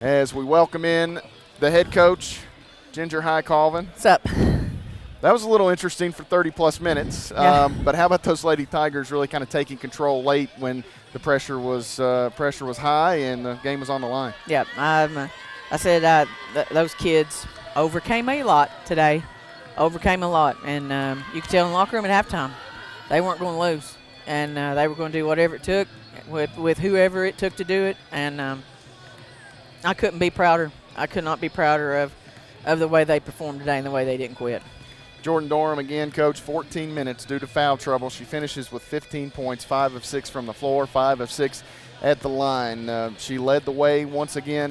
as we welcome in the head coach, Ginger High Colvin. What's up? That was a little interesting for 30-plus minutes, Yeah. but how about those Lady Tigers really kind of taking control late when the pressure was high and the game was on the line? Yeah, I said those kids overcame a lot today, and you could tell in the locker room at halftime they weren't going to lose, and they were going to do whatever it took with whoever it took to do it, and I couldn't be prouder. I could not be prouder of the way they performed today and the way they didn't quit. Jordan Dorham again, coach, 14 minutes due to foul trouble. She finishes with 15 points, 5 of 6 from the floor, 5 of 6 at the line. She led the way once again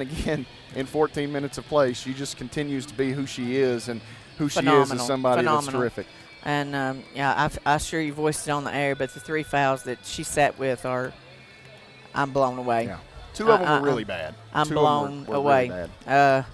in 14 minutes of play. She just continues to be who she is, and who she is somebody that's terrific. And, I sure you voiced it on the air, but the 3 fouls that she sat with I'm blown away. Yeah. 2 of them were really bad. I'm 2 blown were away. Really bad.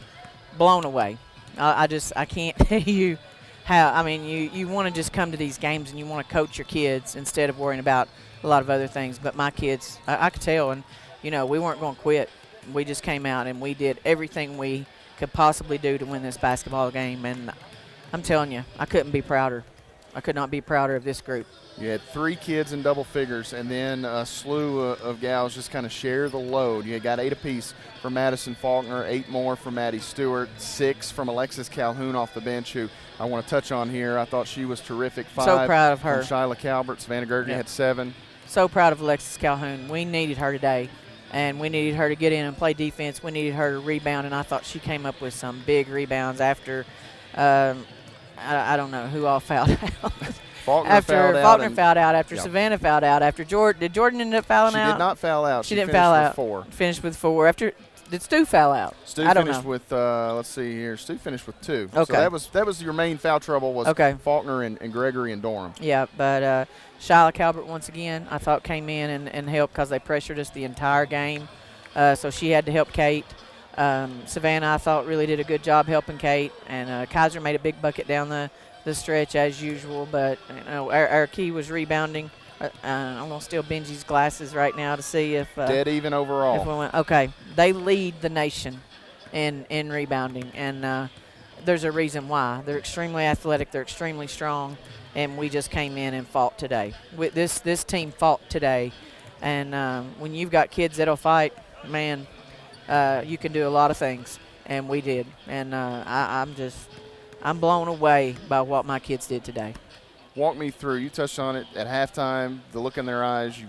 Blown away. I can't tell you how. I mean, you want to just come to these games and you want to coach your kids instead of worrying about a lot of other things. But my kids, I could tell, and, we weren't going to quit. We just came out and we did everything we could possibly do to win this basketball game. And I'm telling you, I couldn't be prouder. I could not be prouder of this group. You had 3 kids in double figures, and then a slew of gals just kind of share the load. You got 8 apiece from Madison Faulkner, 8 more from Maddie Stewart, 6 from Alexis Calhoun off the bench, who I want to touch on here. I thought she was terrific. 5 so proud of her. From Shyla Calvert. Savannah Gregory had 7. So proud of Alexis Calhoun. We needed her today, and we needed her to get in and play defense. We needed her to rebound, and I thought she came up with some big rebounds after I don't know who all fouled out. Faulkner fouled out, after Savannah fouled out, after Jordan. Did Jordan end up fouling out? She did not foul out. She didn't foul out. 4. Finished with 4. Did Stu foul out? Stu finished with, let's see here. Stu finished with 2. Okay. So that was your main foul trouble was Faulkner and Gregory and Dorham. Yeah, but Shyla Calvert once again I thought came in and helped because they pressured us the entire game. So she had to help Kate. Savannah, I thought, really did a good job helping Kate. And Kaiser made a big bucket down the stretch as usual. But, our key was rebounding. I'm going to steal Benji's glasses right now to see if dead even overall. If we went, okay. They lead the nation in rebounding. And there's a reason why. They're extremely athletic. They're extremely strong. And we just came in and fought today. This team fought today. And when you've got kids that'll fight, man, you can do a lot of things, and we did. And I'm blown away by what my kids did today. Walk me through. You touched on it at halftime, the look in their eyes. You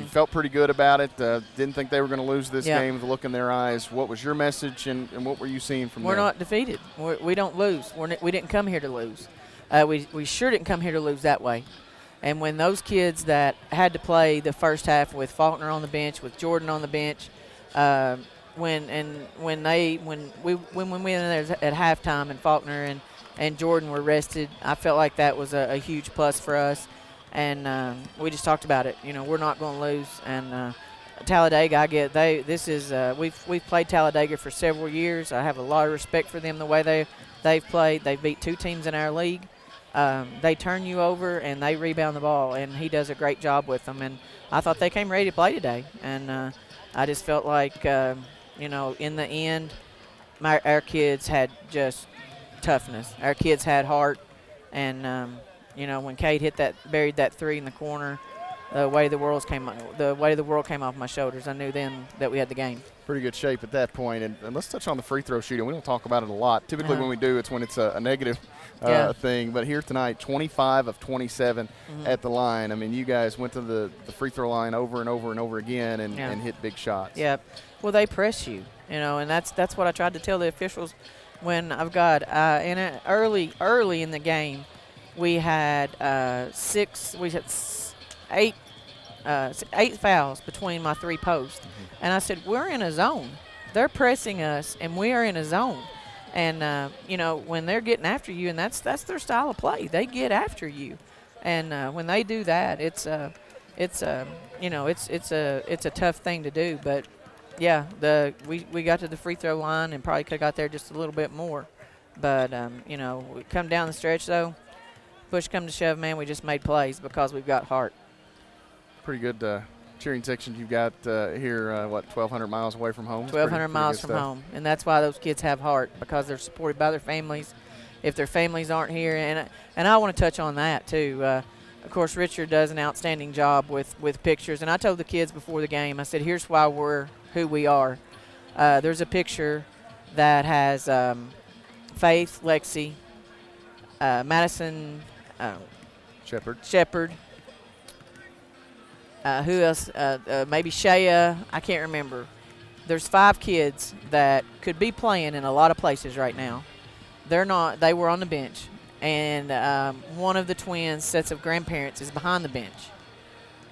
felt pretty good about it. Didn't think they were going to lose this game with the look in their eyes. What was your message, and what were you seeing from them? We're not defeated. We don't lose. We didn't come here to lose. We sure didn't come here to lose that way. And when those kids that had to play the first half with Faulkner on the bench, with Jordan on the bench, when we went in there at halftime and Faulkner and Jordan were rested, I felt like that was a huge plus for us. And we just talked about it. We're not going to lose. And Talladega, we've played Talladega for several years. I have a lot of respect for them the way they've played. They've beat 2 teams in our league. They turn you over and they rebound the ball, and he does a great job with them. And I thought they came ready to play today. And I just felt like, in the end, our kids had just toughness. Our kids had heart. And, when Kate buried that 3 in the corner, the way the world came off my shoulders, I knew then that we had the game. Pretty good shape at that point. And let's touch on the free throw shooting. We don't talk about it a lot. Typically when we do, it's when it's a negative thing. But here tonight, 25 of 27 at the line. I mean, you guys went to the free throw line over and over and over again and hit big shots. Yeah. Well, they press you, and that's what I tried to tell the officials when I've got early in the game, we had 8 fouls between my 3 posts. And I said, we're in a zone. They're pressing us, and we are in a zone. And, when they're getting after you, and that's their style of play. They get after you. And when they do that, it's a tough thing to do. But, yeah, we got to the free throw line and probably could have got there just a little bit more. But, we come down the stretch, though. Push come to shove, man, we just made plays because we've got heart. Pretty good cheering section you've got here, 1,200 miles away from home? 1,200 miles from home. And that's why those kids have heart, because they're supported by their families. If their families aren't here, and I want to touch on that too. Of course, Richard does an outstanding job with pictures. And I told the kids before the game, I said, here's why we're who we are. There's a picture that has Faith, Lexi, Madison Shepard. Who else? Maybe Shea. I can't remember. There's 5 kids that could be playing in a lot of places right now. They're not. They were on the bench. And one of the twins' sets of grandparents is behind the bench.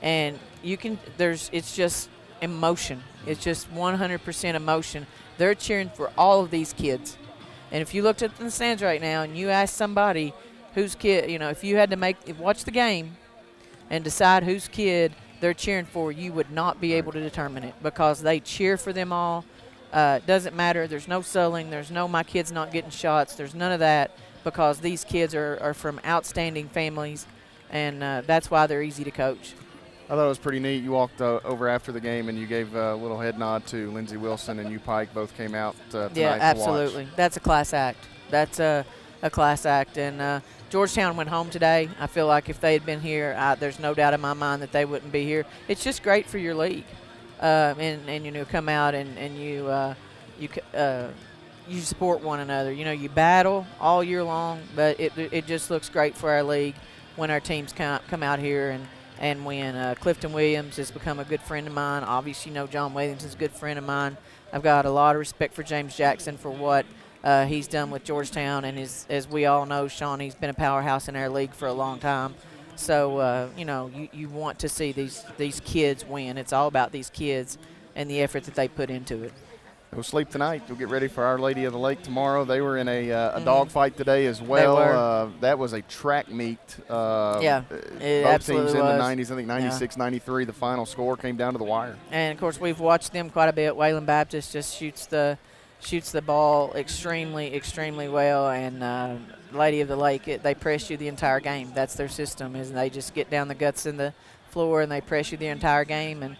And it's just emotion. It's just 100% emotion. They're cheering for all of these kids. And if you looked up in the stands right now and you asked somebody whose kid, if you had to watch the game and decide whose kid they're cheering for, you would not be able to determine it, because they cheer for them all. It doesn't matter. There's no sulling. There's no my kid's not getting shots. There's none of that, because these kids are from outstanding families, and that's why they're easy to coach. I thought it was pretty neat. You walked over after the game and you gave a little head nod to Lindsey Wilson and you Pike. Both came out tonight Yeah, to absolutely. watch. That's a class act. That's a class act. And Georgetown went home today. I feel like if they had been here, there's no doubt in my mind that they wouldn't be here. It's just great for your league. And come out and you support one another. You battle all year long, but it just looks great for our league when our teams come out here and win. Clifton Williams has become a good friend of mine. Obviously, John Williams is a good friend of mine. I've got a lot of respect for James Jackson for what he's done with Georgetown, and as we all know, Sean, he's been a powerhouse in our league for a long time. So, you want to see these kids win. It's all about these kids and the effort that they put into it. We'll sleep tonight. We'll get ready for Our Lady of the Lake tomorrow. They were in a dog fight today as well. They were. That was a track meet. It both absolutely teams in was. the 90s. I think 96, 93, the final score came down to the wire. And, of course, we've watched them quite a bit. Waylon Baptist just shoots the ball extremely, extremely well. And Lady of the Lake, they press you the entire game. That's their system, is they just get down the guts in the floor and they press you the entire game. And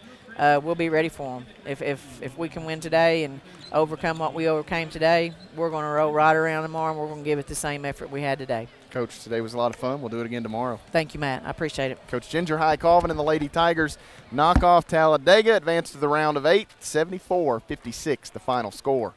we'll be ready for them. If we can win today and overcome what we overcame today, we're going to roll right around tomorrow, and we're going to give it the same effort we had today. Coach, today was a lot of fun. We'll do it again tomorrow. Thank you, Matt. I appreciate it. Coach Ginger High Colvin and the Lady Tigers knock off Talladega, advance to the round of 8, 74-56, the final score.